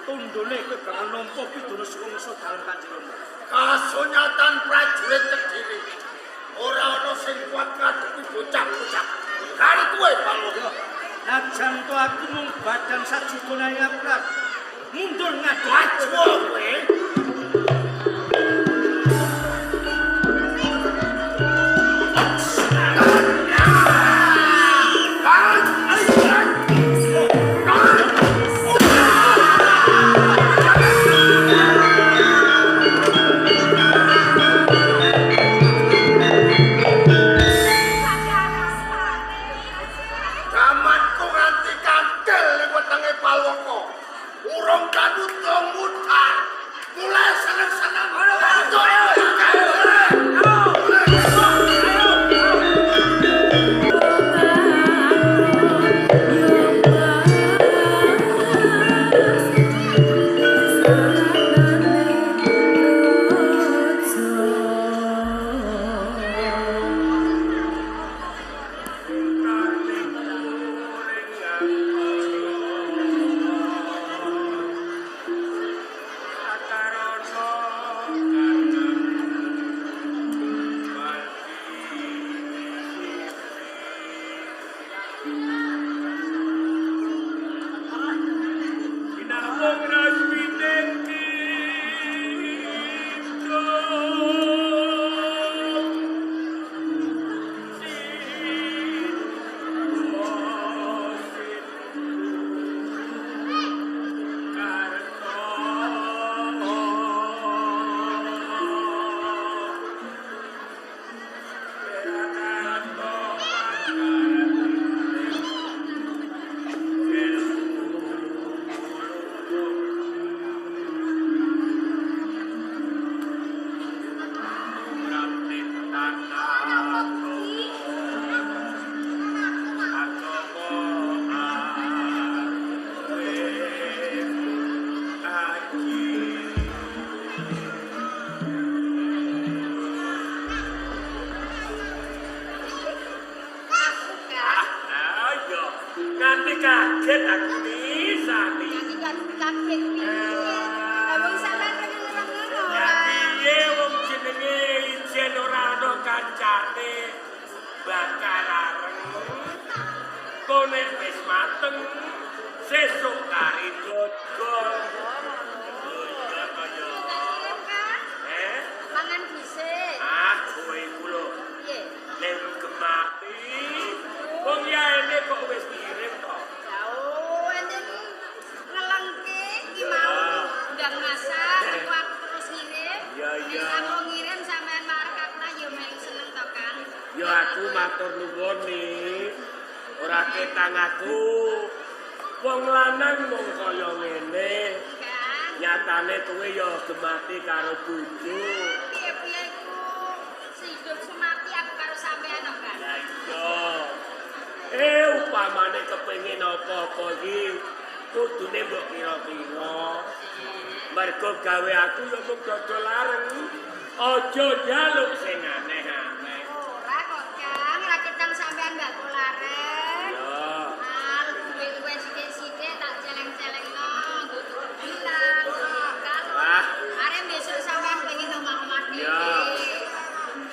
Tundone kowe bakal nampa pidana sukangsa dalem Kanjeng. Kasunyatan prajurit Kediri. Ora ana sing kuat ngadepi bocah-bocah. Kali kowe Palwa. Najan to aku mung badan sajukune ngaprak. Mundur ngadepi kowe.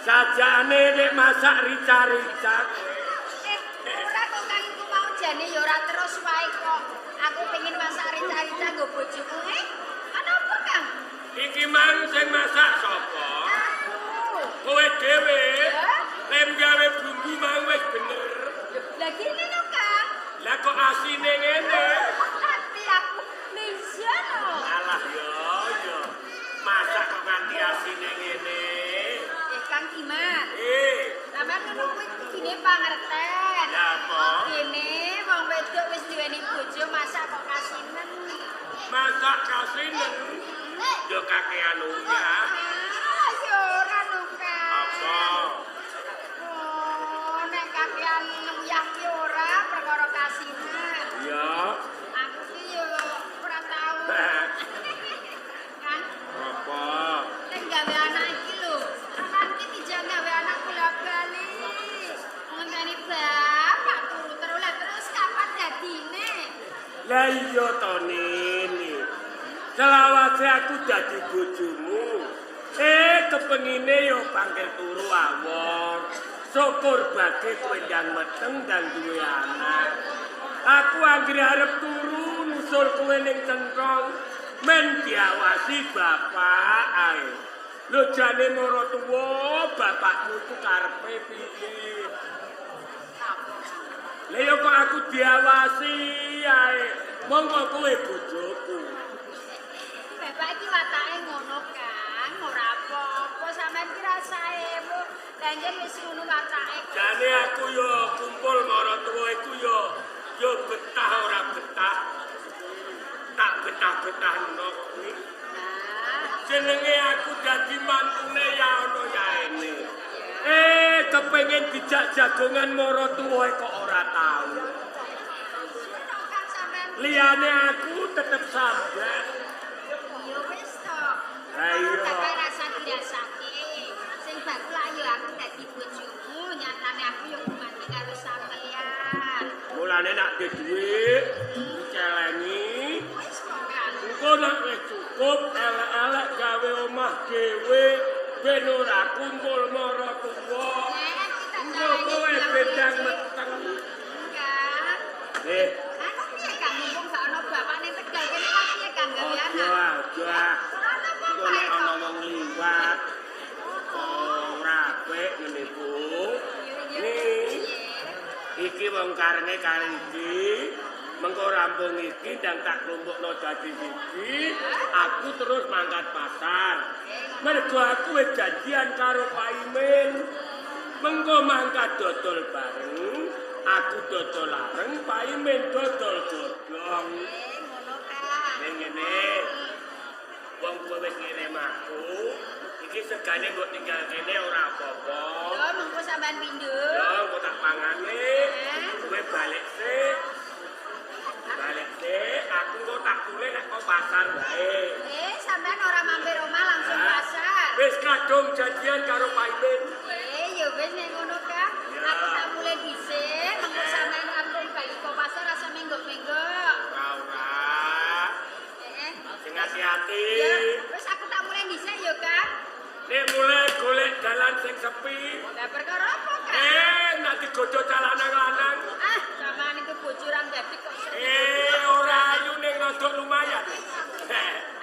Sajane nek masak rica-rica. Ora kok Kang iku mau jane ya ora terus wae kok. Aku pengen masak rica-rica nggo bojoku. Ana apa, Kang? Iki mang sing masak sapa? Aku. Kowe dhewe. Lem gawe bumbu mang wis bener. Lah kene lho, Kang. Lah kok asine ngene? Tapi aku menjono. Alah yo. Masak kok nganti asine ngene. Kang Iman. Sampeyan ngono kuwi kudune pangerten. Ya apa? Kene wong wedok wis duweni bojo masak kok kasinen. Masak kasinen. Yo aja kakean uyah. Ya ora lho, Kang. Apa? Oh, nek kakean uyah ki ora perkara kasihan. Ya. Aku ki yo ora tau. Kan Apa? nek gawe anak iki lho, sampean ki dijak gawe anak bola-bali. Ngenteni bapak turu terus kapan dadine? Lah iya to Nini. Selawase aku dadi bojomu. Kepengine yo panggil turu awor. Syukur bage kowe ndang meteng dan duwe anak. Aku anggere arep turu nusul kowe ning centong men diawasi bapak ae. Lho jane mara tuwa bapakmu ku karepe piye? Lah yo kok aku diawasi ae. Monggo kowe bojoku. Bapak iki watake ngono, Kang. Ora apa-apa, sampean ki rasae mu. Lah njen wis ngono watake. Jane aku yo kumpul mara tuwa iku yo betah ora betah. Tak betah-betahno kuwi. Nah, Jenenge aku dadi mantune ya ono yaene. Kepengin dijak jagongan mara tuwa kok ora tau. kan sampean Liyane aku tetep sambat. yo wis to. Lah iya. Bapak rasa dirasake. Sing bakul ayo aku dadi bojomu, nyatane aku yo mati karo sampean. Mulane nek duwe dhuwit diceleni. Wis kok, Kang. Engko nek wis cukup elek-elek gawe omah dhewe ben ora kumpul mara tuwa. Nek kita Engko kowe bedang meteng. Kang. Anu piye Kang mumpung gak ono bapak ning Tegal kene kok piye Kang gawe anak? Aja. Ora apa-apa Engko nek kok. ana wong liwat ora apik ngene Bu. Iki wong karene karo iki. Mengko rampung iki ndang tak klumpukno dadi siji, aku terus mangkat pasar. Mergo aku wis janjian karo Pak Imin. Mengko mangkat dodol bareng, aku dodol lareng, Pak Imin dodol godhong. Ngono Kang. Ning ngene. Wong kowe wis ngirim aku, iki segane mbok tinggal kene ora apa-apa. Yo mengko sampean pindho. Yo engko tak pangane. Kowe balik sik. Balik sik, aku engko tak tule nek kok pasar wae. Sampean ora mampir omah langsung pasar. Wis kadung janjian karo Pak Imin. Ya wis nek ngono Kang. Aku tak mulai dhisik, mengko sampean langsung bali ke pasar rasa menggok-menggok. Ora. Sing hati-hati. Ya, wis aku tak mulai dhisik ya Kang. Nek mulai golek dalan sing sepi. Lah perkara apa Kang? Nek digodho dalanang lanang. Sampean iku bojo ra dadi kok. Ora ayu ning rodok lumayan.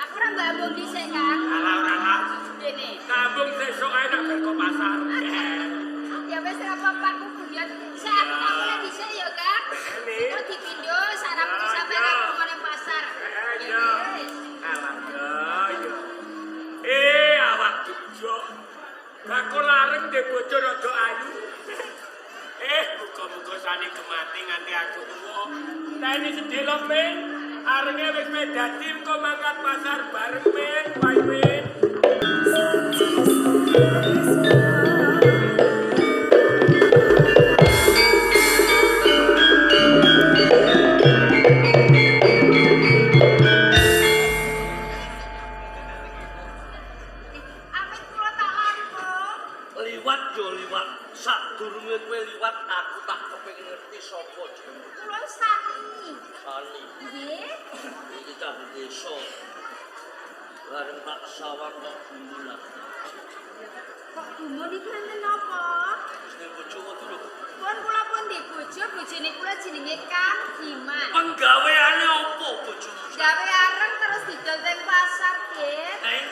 Aku ora mbambung dhisik Kang. Alah ora tak. Dene. Tambung sesuk ae nek ben kok pasar. Ya wis ora apa-apa aku kemudian saya aku tak mulai dhisik ya Kang. Ini. Kok dipindho sarap iki sampean aku nang pasar. Ayo. Alah yo. Awak dijok. Bakul lareng de bojo rada ayu. Muga-muga sane gemati nganti aku tuwa. Nah ini sedelok men. Arenge wis medati engko mangkat pasar bareng men, Pak Imin. Amit kula tak lampung. Liwat yo liwat. Sadurunge kowe liwat aku tak kepengin ngerti sapa jenengmu. Kula Sani. Sani. Nggih. Iki cah desa. Bareng tak sawang kok gumulah. Kok gumun iki enten napa? Sing bojomu tuh lho. Pun kula pun di bojo, bojone kula jenenge Kang Diman. Penggaweane opo bojomu? Gawe areng terus didol teng pasar, Nggih.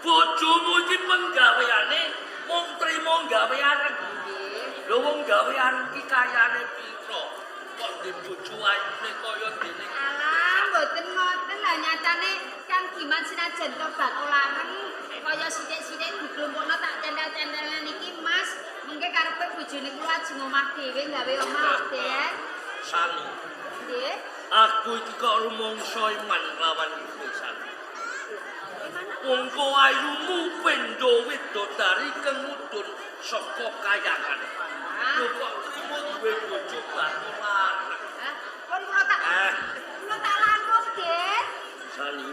Bojomu iki penggaweane mung trimo gawe areng. Nggih. Lho wong gawe areng iki kayane piro? Kok di bojo ayune kaya dene. Alah, mboten ngoten lah nyatane Kang Diman senajan to bakul areng kaya sithik-sithik diklumpukno tak cendel-cendelen iki Mas. Mengke karepe bojone kula ajeng omah dhewe gawe omah, Den. Sani. Nggih. Aku iki kok rumangsa iman lawan kowe Sani. Wongko ayumu pendo widodari kemudun saka kayangan. Kok trimo duwe bojo bakulan. Pun kula tak langkung, Den. Sani,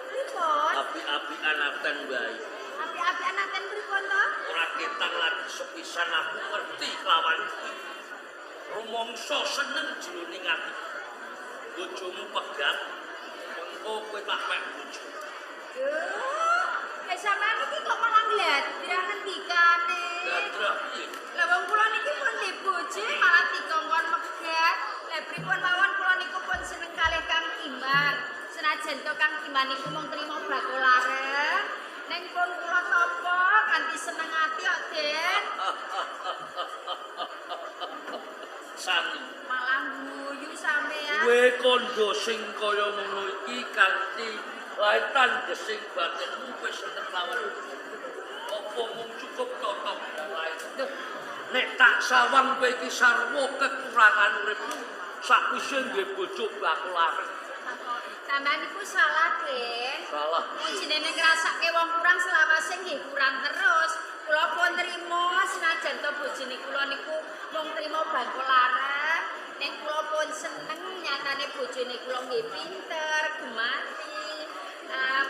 Pripun? api-apian aten bae. Api-apian aten pripun to? Ora ketang lagi sepisan aku ngerti kelawan iki. Rumangsa seneng jroning ati. Bojomu pegat, mengko kowe tak wek bojo. Sampeyan iki kok malah ngladrak ngendikane. Ladrak iki. Lah wong kula niki pun nggih bojo malah dikongkon megat. Lah pripun mawon kula niku pun seneng kalih Kang Kimbar. Senajan to Kang Kimbar niku mung trima bakul lareng, ning pun kula tampa kanthi seneng ati kok, Den. Sani, Malah guyu sampeyan. kowe kandha sing kaya ngono iki kanthi laitan gesing batinmu wis seneng lawan. Apa mung cukup totok wae. Nek tak sawang kowe iki sarwa kekurangan uripmu sakwise duwe bojo bakul lareng. Sampeyan niku salah, Den. Salah. Jenenge ngrasake wong kurang selawase nggih kurang terus. Kula pun trima senajan to bojone kula niku mung trima bakul lareng, ning kula pun seneng nyatane bojone kula nggih pinter, gemati,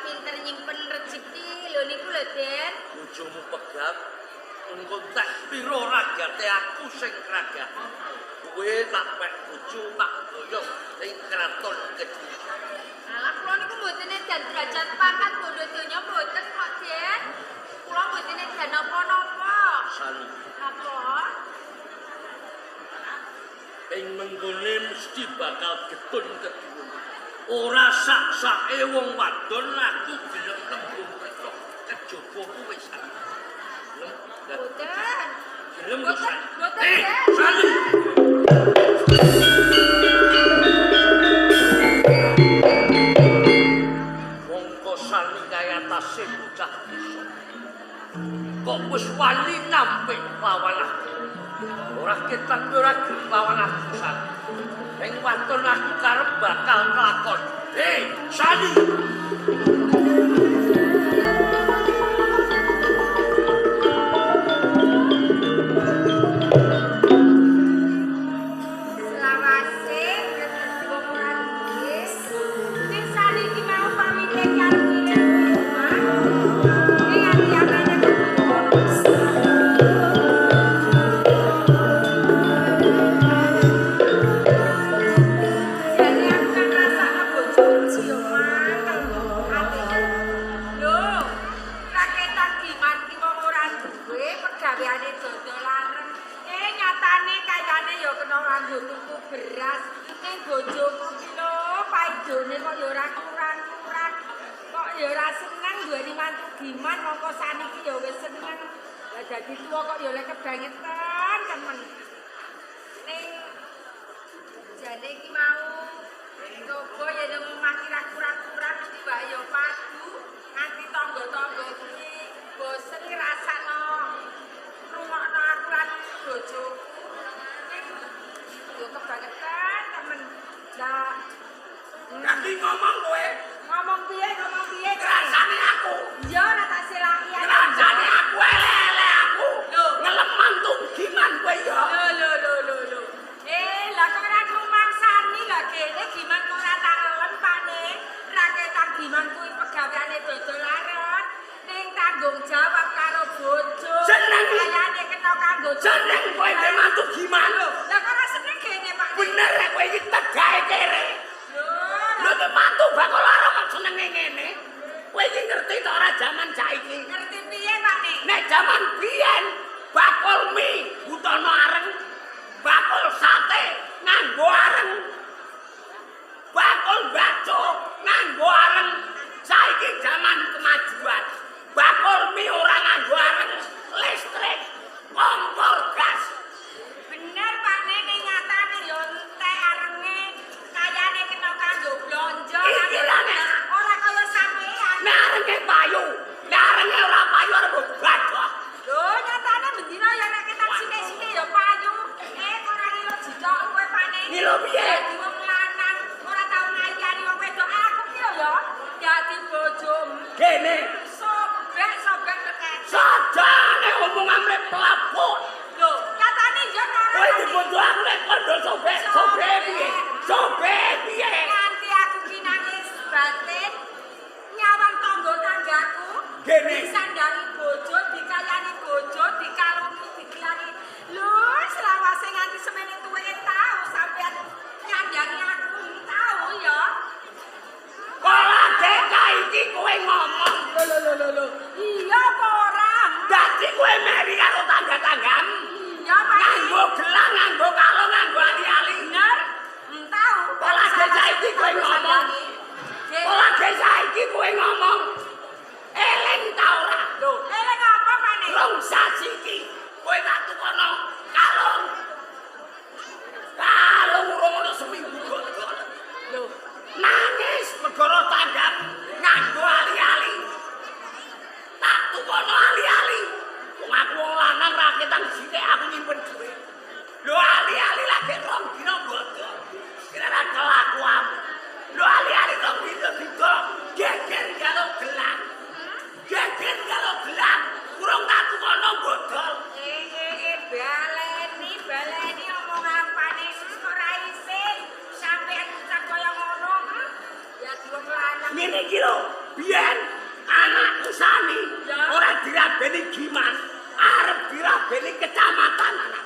pinter nyimpen rezeki lho niku lho, Den. Bojomu pegat, engko tak pira ragate aku sing ragat. Kowe tak wek bojo tak boyong ing kraton Kediri. Alah kula niku mboten edan derajat pangkat bondo donya mboten kok, Den. Kula mboten edan napa-napa. Sani, Apa? ing menggone mesti bakal getun kedua. Ora sak-sake wong wadon aku gelem lembung ketok kejaba kowe Sani. Boten. Gelem Boten, boten, Den. Den. Sani. Wongko Sani kaya tasih bocah desa. Kok wis wani nampik lawan aku. Ora ketang ora gelem lawan aku Sani. Ing waton aku karep bakal kelakon. Hei, Sani. Selawase wong ora nggih. Ning saniki mau pamite karo Mas. Ning ati-atine jadi aku kan rasane bojo ciuman atine lho raketan giman ki wong ora duwe pegaweane dodol lareng nyatane kayane ya kena nganggo tuku beras ning bojoku ki lho paidone kok ya ora kurang-kurang kok ya ora seneng duweni mantu giman mongko saniki ya wis seneng lah dadi tuwa kok ya lek kebangetan temen ning jane iki mau coba ya nang omah kira kurang-kurang mesti wae ya padu nganti tangga-tangga iki bosen ngrasakno rungokno aku lan bojoku yo kebangetan temen lah Nanti ngomong kowe, ngomong piye rasane aku. ya ora tak selaki Rasane aku ele-ele aku. Lho. Ngelem mantu giman kowe ya. lho lah kok ora rumangsani lah kene gimana kok ora tak elem pane raketan gimana kuwi pegaweane dodol lareng ning tanggung jawab karo bojo Seneng. kayane kena kanggo Seneng kowe dhe mantu giman. lah kok ora seneng kene Pak Bener rek kowe iki tegahe kere. lho Lho nek mantu bakal lara kok senenge ngene. Kowe iki ngerti ta ora jaman saiki? ngerti piye Pak Nek Nek jaman biyen bakul mie butono areng, bakul sate nganggo areng. Bakul baco nganggo areng. Saiki jaman kemajuan. Bakul mie ora nganggo areng, listrik, kompor gas. bener Pak Nek ning nyatane yo entek arenge kayane kena kanggo blonjo Iki lho, Nek. ora kaya sampean Nek arenge payu, nek arenge ora payu arep badoh. lho nyatane bendina ya nek ketan sithik-sithik ya payu kok ora ngilo jitok kowe Pak Nek Ngilo piye? Dadi wong lanang ora tau ngayani wong wedok aku ki ya dadi bojomu Kene ngomong amre pelapon. Lho, nyatane ya ora. Kowe dibojo aku lek kondo sobe piye? Sobe piye? Nganti aku ki nangis batin nyawang tangga tanggaku. Gene. Disandali bojo, dikayani bojo, dikalungi, dikilangi. Lho, selawase nganti semene tuweke tau sampean nyandani aku tau ya. Kala deka iki kowe ngomong. Lho. Iya apa ora? Dadi kowe meri karo tangga-tanggamu. Iya, Pak. Nganggo gelang, nganggo kalung, nganggo ali-ali. Bener? Entau. Pola desa iki kowe ngomong. Pola desa iki kowe ngomong. Eling ta ora? Lho, eling apa maneh? Rong sasi iki kowe tak tukono kalung. Kalung urung ono seminggu kok. Lho, Nangis perkara tanggap nganggo ali-ali. Tak tukono ali-ali. Wong aku wong lanang ra ketang sithik aku nyimpen duit. Lho ali-ali lagi rong dina bodho. Kira kelakuan. Lho ali-ali rong dina didol geger karo gelang. Geger karo gelang. Kurang tak tukono bodol. baleni omong apane sus kok ra isin. Sampeyan ucap kaya ngono. Ya wong lanang. Ngene iki lho, biyen anakku Sani ora dirabeni Giman, arep dirabeni kecamatan anak.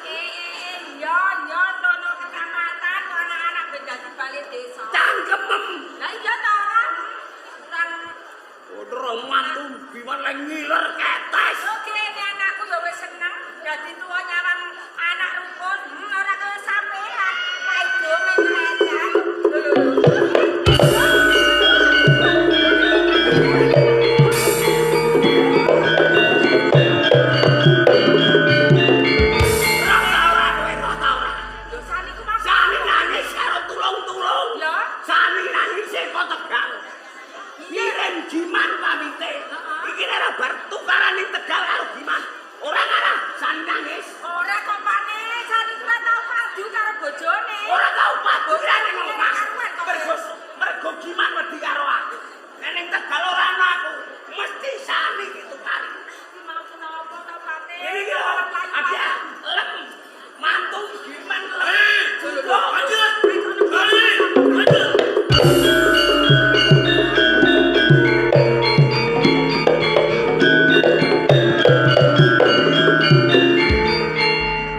Ya tono kecamatan anak-anak ben dadi bali desa. Cangkemem. Lah iya ta ora? Kurang Ora mantu Giman lek ngiler ketes. oke ini anakku ya wis seneng dadi tuwa nyawang anak rukun. Ora kaya sampean. Paido menredan. Sani nangis karo tulung-tulung. Ya. Sani nangis kok Tegal. Kirim Giman pamite. Iki ora bar tukaran ning Tegal karo Giman. Ora ngarah Sani nangis. Ora kok pane, Sani kuwi tau padu karo bojone. Ora tau paduran ning omah. Mergo Mergo Giman wedi karo aku. Ning Tegal ora ana aku. Mesti Sani gitu kali. mau kenapa ta Pate? Ini lho, ada lem. Mantu Giman lem.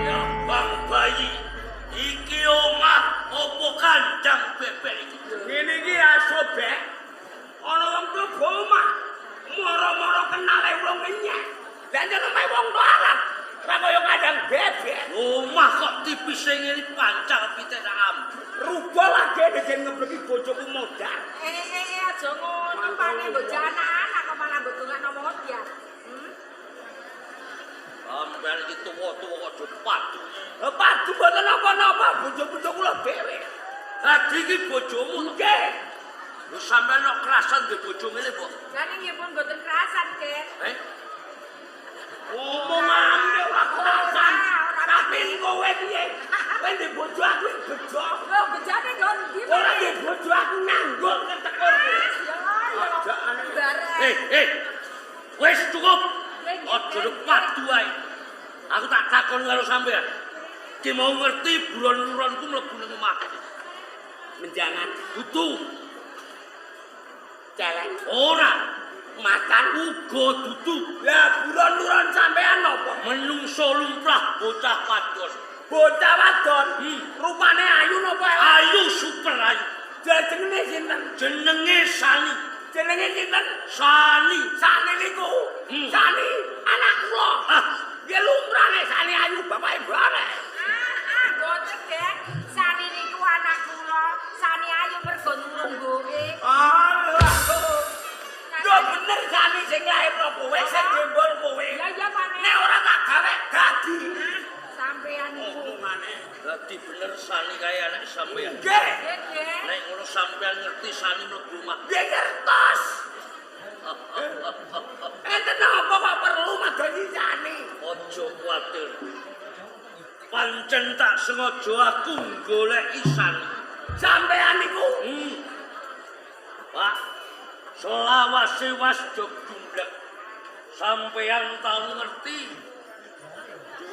Ya Bang Bayi, iki omah opo kandang bebek iki? Ngene iki ya sobek. Ana wong tuwa omah. Moro-moro kenale wong menyek. Dan jeneng wong larang. Ora kaya kandang bebek. Omah kok tipis ngene pancal piteram. Rubah lagi dene ngebleki bojoku modal. aja ngono Pane mbok anak-anak kok malah mbok dongakno modya. Sampeyan iki tuwa-tuwa kok do padu. Padu boten napa-napa bojo-bojo kula dhewe. Dadi iki bojomu to? Nggih. Wis sampeyan kok kerasan di bojo ngene, Mbok. Lah ning nggih pun mboten kerasan, Ken. Omongane ora kerasan. Tapi kowe piye? Kowe di bojo aku bejo. Lho, bejane nggon ndi? Ora di bojo aku nganggur ketekur. Wis cukup. Aja padu ae. Aku tak takon karo sampeyan. Ki mau ngerti buron-buronku mlebu ning omah. Menjangan Dudu. celeng. Ora. Makan Uga dudu. lah buron-buron sampean napa? Menungso lumrah bocah wadon. Bocah wadon. Rupane ayu napa? Ayu super ayu. Jenenge sinten? Jenenge Sani. Jenenge sinten? Sani. Sani niku. Sani anak kula. Ya lumrane Sani ayu bapake bare. Boten, Ken. Sani niku anak kula. Sani ayu mergo nurung gowe. Allah. Yo bener Sani sing lairno kowe sing jembol kowe. Ya ya Pane. Nek ora tak gawe dadi. Sampeyan niku. Omongane. Dadi bener Sani kaya anak sampeyan. Nggih. Nggih. Nek ngono sampeyan ngerti Sani mlebu omah. Nggih ngertos. Enten apa kok perlu madoni Sani? Aja kuwatir. Pancen tak sengaja aku goleki Sani. Sampeyan niku Pak, selawase was jog jumblek. Sampeyan tau ngerti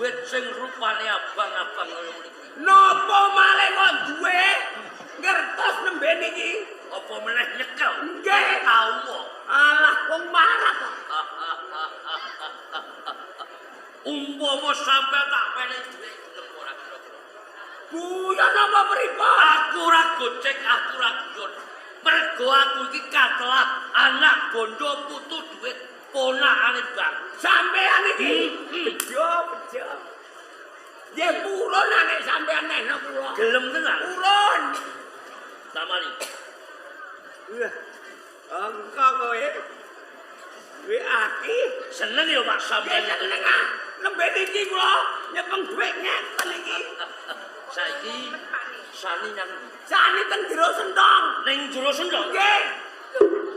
duit sing rupane abang-abang kaya ngene. Napa malih kok duwe ngertos nembe niki? Apa meneh nyekel? Nggih. Tau kok. Alah wong marah kok. Umpama sampean tak penek duit gelem ora kira-kira. Guyon apa pripun? Aku ora gocek, aku ora guyon. Mergo aku iki katelah anak bondo putu duit ponakane Bang. Sampean iki bejo. Nggih purun nek sampean nehno kula. Gelem tenan. Purun. Samali. Engko kowe duwe aki Seneng ya Pak sampean. nggih seneng ah. Nembe niki kula nyepeng dhuwit ngeten iki. Saiki sani nang Sani teng jero sentong. ning jero sendok. Nggih.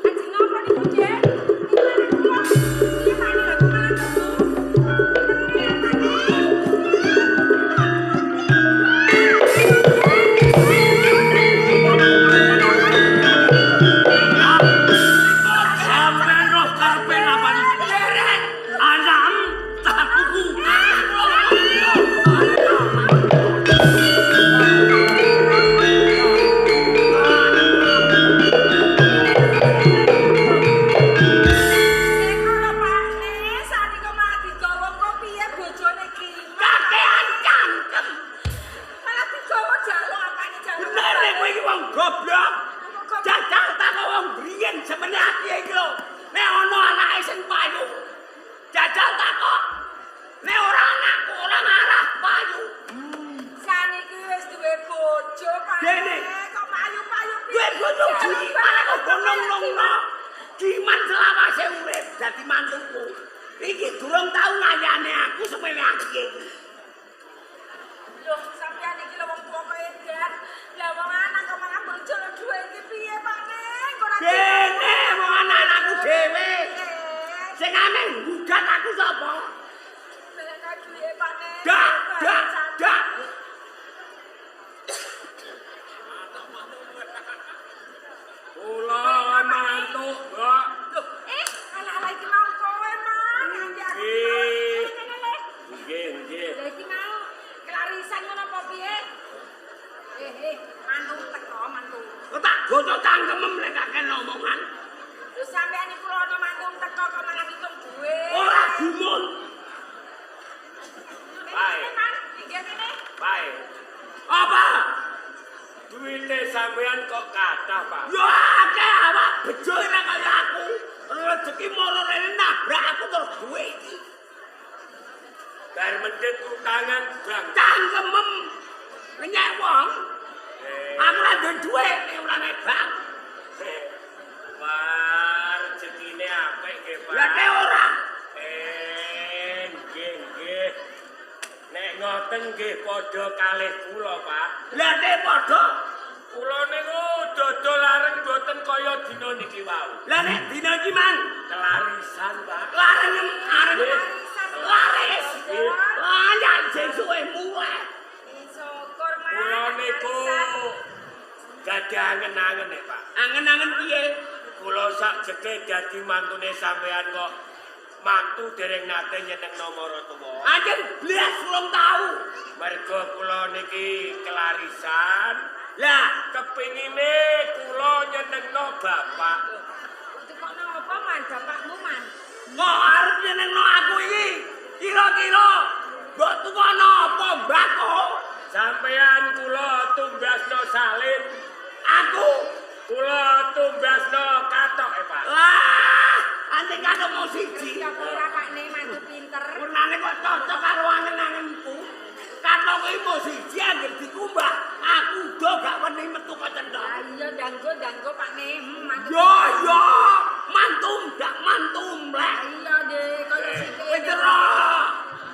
Kanjeng napa niku, Dik? Piye mani lho malah temu. Sampean roh karepe napa niki? Derek. Anam tak kuku. Kakean cangkem. Bener nek kowe iki wong goblok. Jajal tak wong briyen semene ati iki lho. Nek ana anake sing payu. Jajal tak kok. Nek ora anakku ora marah payu. Dene. Kowe bojo gimana kok gonong-nongno. Giman selawase urip dadi mantuku. Iki durung tau ngayane aku semene ati iki. Dene wong anak-anakku dhewe. Sing ameh ngugat aku sapa? Dak. Kula mantuk, Mbok. Nggih. Kok tak gocok cangkemem nek kakek omongan. Ora gumun. Bae. Apa? Duite sampean kok kathah, Pak. Ya akeh awak bejo ora kaya aku. Rezeki moro rene nabrak aku terus duwe iki. Bar mendhet utangan Bang. Cangkemem. Nyek wong. Aku ora duwe dhuwit nek ora nek Bang. Wah, rezekine apik nggih, Pak. Lah nek ora. Nggih. Nek ngoten nggih padha kalih kula, Pak. Lah nek padha kula niku dodol lareng mboten kaya dina niki wau. Lah nek dina iki man kelarisan, Pak. Lareng arep laris. Ah, ya sesuwe mulai. Kula niku gadah angen-angen nek, Pak. Angen-angen piye? Kula sak jeke dadi mantune sampean kok mantu dereng nate nyenengno maratuwa. Anjen blas urung tau. Mergo kula niki kelarisan. Lah, kepingine kula nyenengno bapak. Kok arep nyenengno aku iki? Kira-kira mbok tukono apa mbako? Sampean kula tumbasno salin. Aku kula tumbasno katok, Pak. Wah, ane katok mau siji. Purnane kok cocok karo angen-angenku. Katok iki mau siji anggere dikumbah. Aku do gak wani metu kok cendhok. Danggo Pak Ne, Yo, mantum dak mantum lek. Iya, Dek, kaya sithik. Wis ora.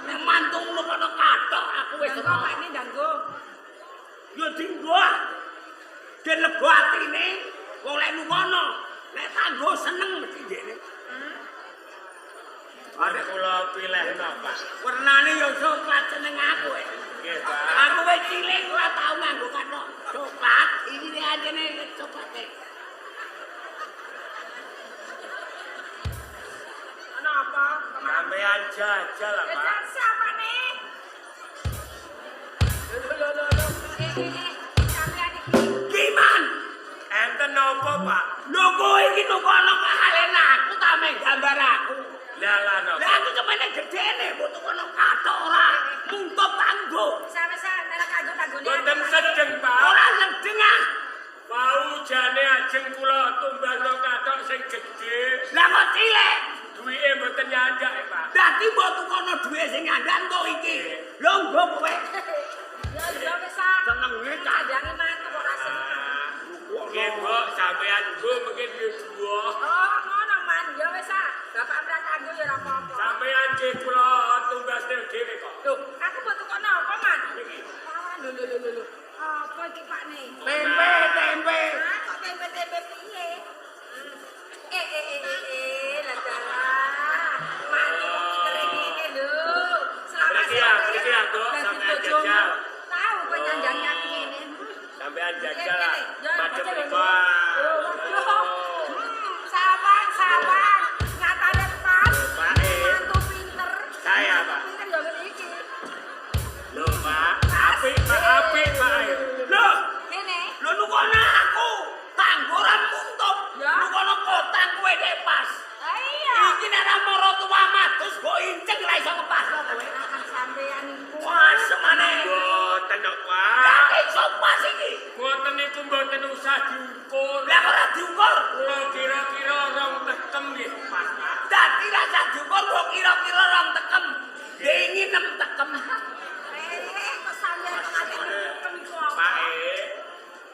Nek mantum lu kono katok aku wis Danggo ora. Pak Ne, danggo. Yo dinggo. Den lebo atine wong lek nukono. Nek tanggo seneng mesti dene. Arek kula pilihno, Pak. Warnane yo coklat seneng aku. Nggih, Pak. Aku wis cilik ora tau nganggo katok coklat. Iki ajene coklate. Ana apa? Sampean jajal, Pak. Siapa nih? napa, Pak? Lho kowe iki nukono kahalen aku ta mek gambar aku. Lah napa? Lah aku cemene gedene mbok tukono kathok ora muntut tanggo. Sawise nek kanggo-kanggone. Boten sedeng, Pak. Ora sedeng ah. Mau jane ajeng kula tumbasno kathok sing gedhe. Lah kok cilik. Duwike mboten nyandak, Pak. Dadi mbok tukono duwe sing ngandhan kok iki. Lho nggo kowe. Ya wis ah. Seneng iki Kandange mantu kok rasane. Nggih, Mbok, sampean nggo mungkin yo duwa. Oh, ngono man. Ya wis ah. Bapak mrah kanggo ya ora apa-apa. Sampean nggih kula tumbasne dhewe kok. Loh, aku mbok tukono apa man? Lho. Apa iki Pak ne? tempe. Ah, kok tempe-tempe piye? Lah dalah. Mari kok pintere ngene lho. Selamat Iki ya, Dok, sampean jajal. Tahu kok nyandang aku ngene. Sampean jajal lah. Macem niku. Sawan. Nyatane pas. Pak, Mantu pinter. Saya, Pak. Pinter ya ngene iki. Lho, Pak. Apik, Pak. Lho, Ngene. lho nukono aku. Tanggoran muntut. Ya. Nukono kotang kowe nek pas. Ah iya. Iki nek ora mara tuwa matus mbok inceng ra iso ngepasno kowe. Sampeyan iku. Wah, semane. Mboten kok, Lah Pak. iso pas iki. Mboten niku mboten usah diukur. Lah ora diukur. Kula kira-kira rong tekem nggih pas, Pak. Dadi rasa diukur mbok kira-kira rong tekem. Dingin 6 tekem. Kok sampeyan kok ate iku apa? Pak,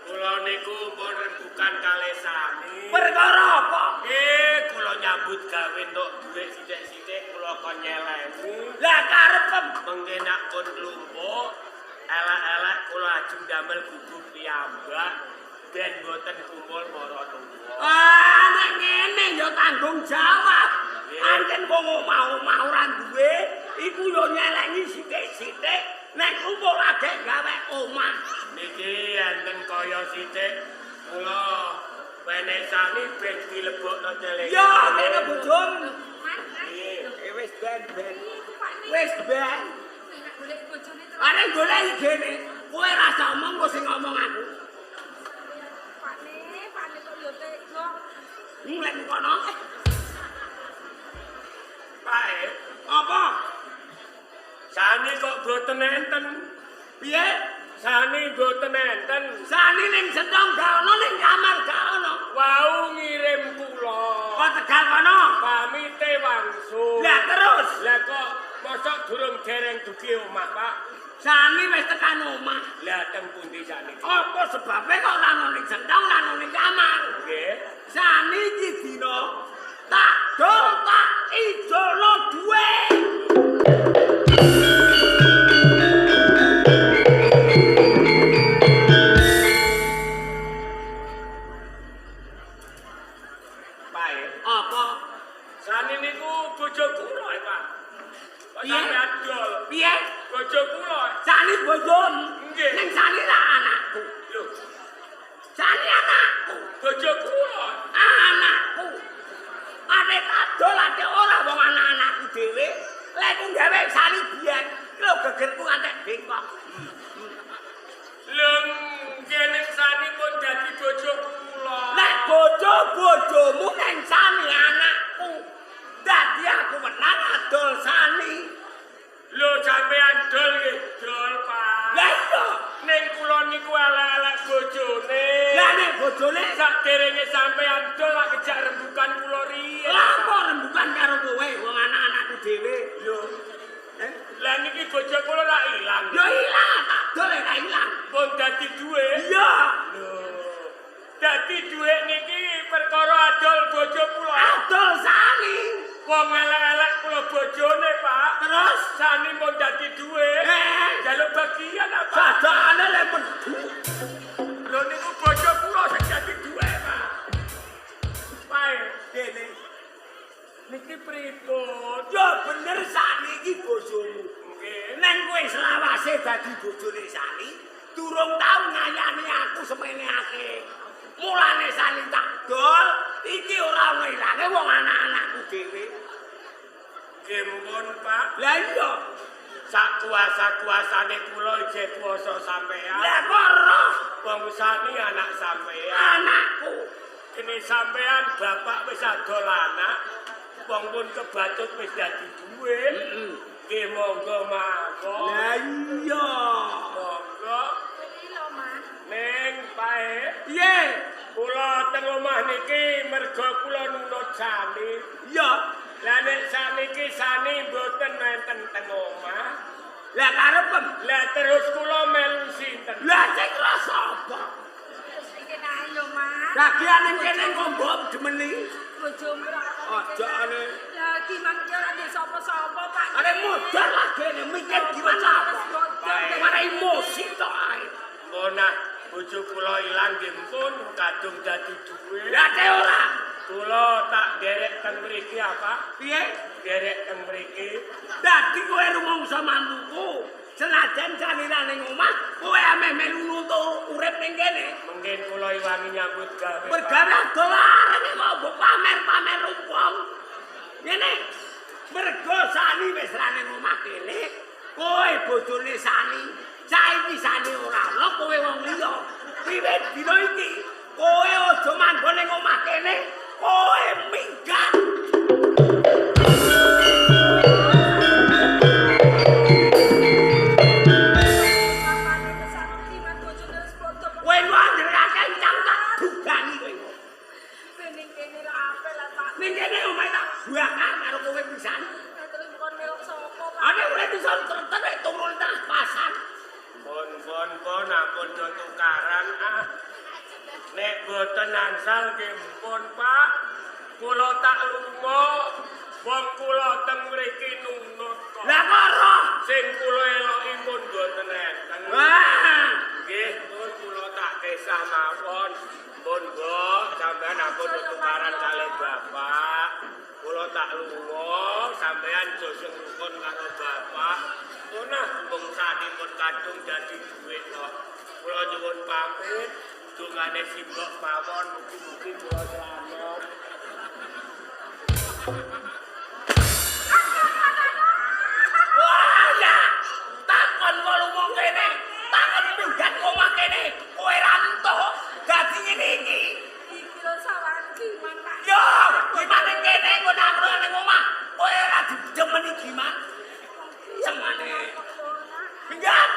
kula niku pun rembukan kalih sami. Perkara apa? Kula nyambut gawe entuk dhuwit sithik-sithik kula kon nyeleni. Lah karepem. Mengke nak kon klumpuk, elek-elek kula ajeng damel guguk piyambak ben mboten kumpul mara tuwa. Ah, nek ngene ya tanggung jawab. Nggih. Pancen wong omah-omah ora duwe, iku yo nyelengi sithik-sithik nek kumpul agek gawe omah. Niki enten kaya sithik kula menek sami ben dilebokno televisi. Ya, nek bojom. Nggih. Wis ben. Wis ben. Nek golek bojone terus. Are golek igene. Kowe ra usah omong kok sing ngomong aku. Pane kok yo tega. Mulai kono. Pak, Apa? sane kok boten enten. Piye? Sane boten enten. Sani ning sendong gak ono ning kamar gak ono. Wau ngirim kula. Kok Tegal kono? Pamite wangsul. Lah terus Lah kok mosok durung dereng dugi omah, Pak? Sani wis tekan omah. Lah teng pundi sakniki? Apa sebabe kok ora ono ning sendong, ora ono ning kamar? Nggih. Sani iki dina tak dol tak ijolno dhuwit. Pak, Apa? sane niku bojo kula, Pak. Kok Piye? sampean dol? Piye? Bojo kula. Sani bojom. Nggih. Ning Sani ra anakku. Lho, Sani anakku. bojo kula. Anakku. Ane kadol ate ora wong anak-anakku dhewe. Lek ku gawe Sani biyen, lho gegerku antek bengkok. Lho, kene sane pun dadi bojo kula. Nek bojo-bojomu ning Sani anakku. Dadi aku menang adol Sani. Lho, sampean dol nggih, dol, Pak. Lah iya. Ning kula niku elek-elek bojone. Lah nek bojone Saderenge sampean dol lak kejak rembukan kula riyen. lapo rembukan karo kowe wong anak-anakku dhewe. Lho, lah niki bojo kula lak ilang. Yo ilang, tak dol ora ilang. Pun dadi dhuwit. Iya. Lho, dadi dhuwit niki perkara adol bojo kula. Adol Sani. Wong elek-elek kula bojone, Pak. Terus Sani pun dadi dhuwit. Jaluk bagian apa? sadane lek medhu. Lho niku bojo kula sing dadi dhuwit, Pak. Pak, Dene. niki pripun? Yo bener Sani iki bojomu. Nggih. Neng kowe selawase dadi bojone Sani, durung tau ngayani aku semene akeh. Mulane Sani tak dol, iki ora ngilange wong anak-anakku dhewe. Nggih mumpun, Pak. Lah iya, Sak kuasa-kuasane kula ijeh kuasa sampean. lah kok roh Wong Sani anak sampean. anakku. Dene sampean bapak wis adol anak, wong pun kebacut wis dadi duwe. Nggih monggo mawon. Lah iya. Monggo. Iki lho, Mas. Ning pae, Piye? kula teng omah niki merga kula nunut sani. Iya. Lah nek saniki sani mboten nenten teng omah. Lah karepem. Lah terus kula melu sinten? Lah sing rasa apa? Wis iki nae lho, Mas. Dagian ning kene ngombo demeni. Bojomu ra Aja ane. Ya gimana ki ora ndek sapa-sapa, Pak. Ane modal lah kene mikir gimana apa. Mana emosi tok ae. Monah bojo kula ilang nggih pun kadung dadi duwe. Lah te ora. Kula tak derek teng mriki apa? Piye? Derek teng mriki. Dadi kowe rumangsa mantuku. Senajan salirane ning omah, kowe ameh melu nutuk urip ning kene. Mungkin kula iwangi nyambut gawe. Bergawe dolar kok mbok pamer-pamer wong. Ngene. Mergo Sani wis ra ning omah kene, kowe bojone Sani. Saiki Sani ora ana, kowe wong liya. Wiwit dina iki, kowe aja manggon ning omah kene, kowe minggat. Kowe wanger kakek tak dugani kowe. Ning kene ra apel lah, Pak. Ning kene omah tak bakar karo kowe pisan. Terus kon melok sapa, Pak? Ane urip iso terus turun tengah pasar. Pon ampun do tukaran ah. Nek boten angsal nggih pun Pak. Kula tak lunga. Wong kula teng mriki nunut kok. Lah karo. Sing kula eloki pun boten enten. Wah. Nggih, pun kula tak kesah mawon. Pun go, sampean ampun do tukaran kalih Bapak. Kula tak lunga, sampean joseng rukun karo Bapak. Punah wong sanipun kadung dadi duit kok. Kula nyuwun pamit, dongane simbok mawon mugi-mugi kula selamat. Wah, ya. Takon kok lumong kene. Takon minggat omah kene. Kowe ra entuk. Dadi ngene iki. Iki lho sawan gimana, Pak? Yo, gimana kene kok nangro ning omah. Kowe ora didemeni gimana? Semane. Minggat.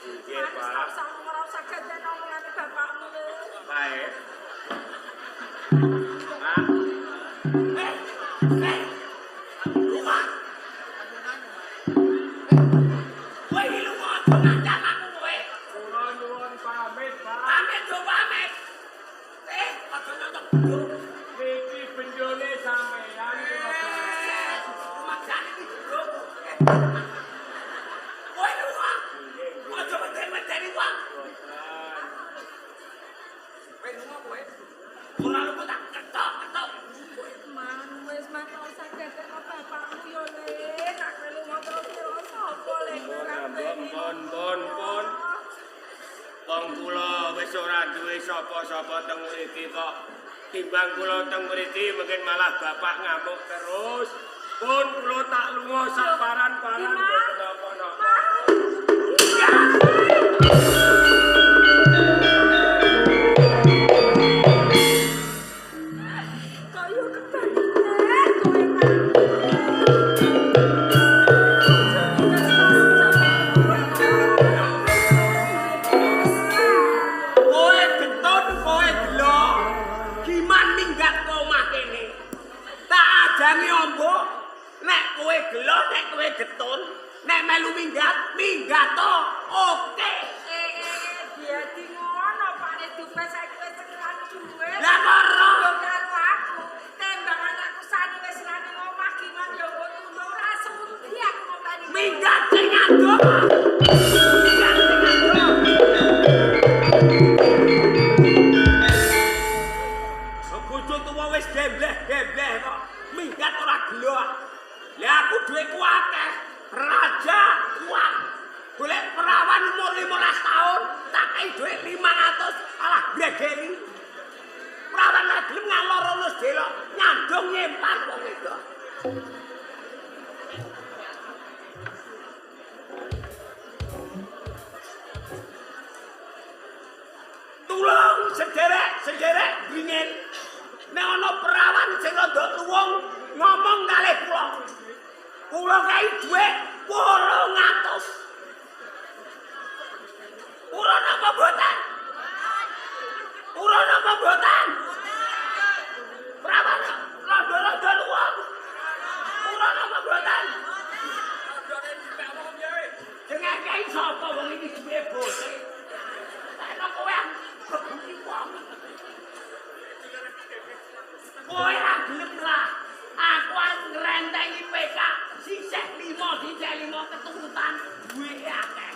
Nggih, Pak. Ora usah ganten omongane bapakmu lho. Baik. Rumah. Kowe iki lunga aja ngandang aku kowe. Kula nyuwun pamit, Pak. Pamit yo pamit. Aja nonton. Niki benjone sampeyan kula Maksane iki lho. Kowe lunga. Aja medeni wong. Kowe lunga kowe. Ora lunga tak ketok. Man, wis man ora usah ganten bapakmu yo, Le. Nak melu ngono terus sapa le ora Pon. Wong kula wis ora duwe sapa-sapa teng mriki kok. Timbang kula teng mriki mungkin malah bapak ngamuk terus. Pun kula tak lunga sak paran-paran napa-napa. Kayu kebanyakan kowe, Pak. Kowe getun, kowe gelo. Giman minggat ke omah kene. Tak ajangi ombo. Nek kowe gelo, nek kowe getun. Nek melu minggat to. Oke. Dia di ngono, Pak. Nek duwe saiki wis cekelan duwe. Lah karo. Yo karo aku. Tembangan aku sani wis ra ning omah gimana yo kok tunduk ora sudi aku ngopeni. Minggat sing adoh. Minggat sing adoh. Bojo tuwa wis gembleh kok. Minggat ora gelo. Lah aku dhuwitku akeh. Raja uang. Golek perawan umur 15 tahun, tak kei dhuwit 500, alah bregeri. Perawan ra gelem ngalor lulus delok, nyandung nyempar wong wedok. Tulung sederek bringin Kula kei dhuwit 800. Urun apa mboten? Urun apa mboten? Berapa rondo-rondo uang? Urun apa mboten? Dengan kei sapa wong iki duwe bose? Ana kowe kebuki wong. Kowe ra gelem lah. Aku ngrentengi PK sisih 5 keturutan duwe akeh.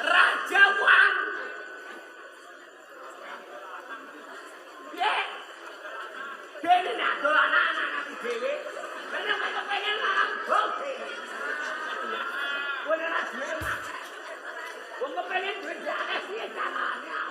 Raja Wang. Ye. Dene nak dolanan anak dhewe. Dene kok pengen ngambung. Kowe ora duwe makan. Wong kepengen duwe akeh piye carane?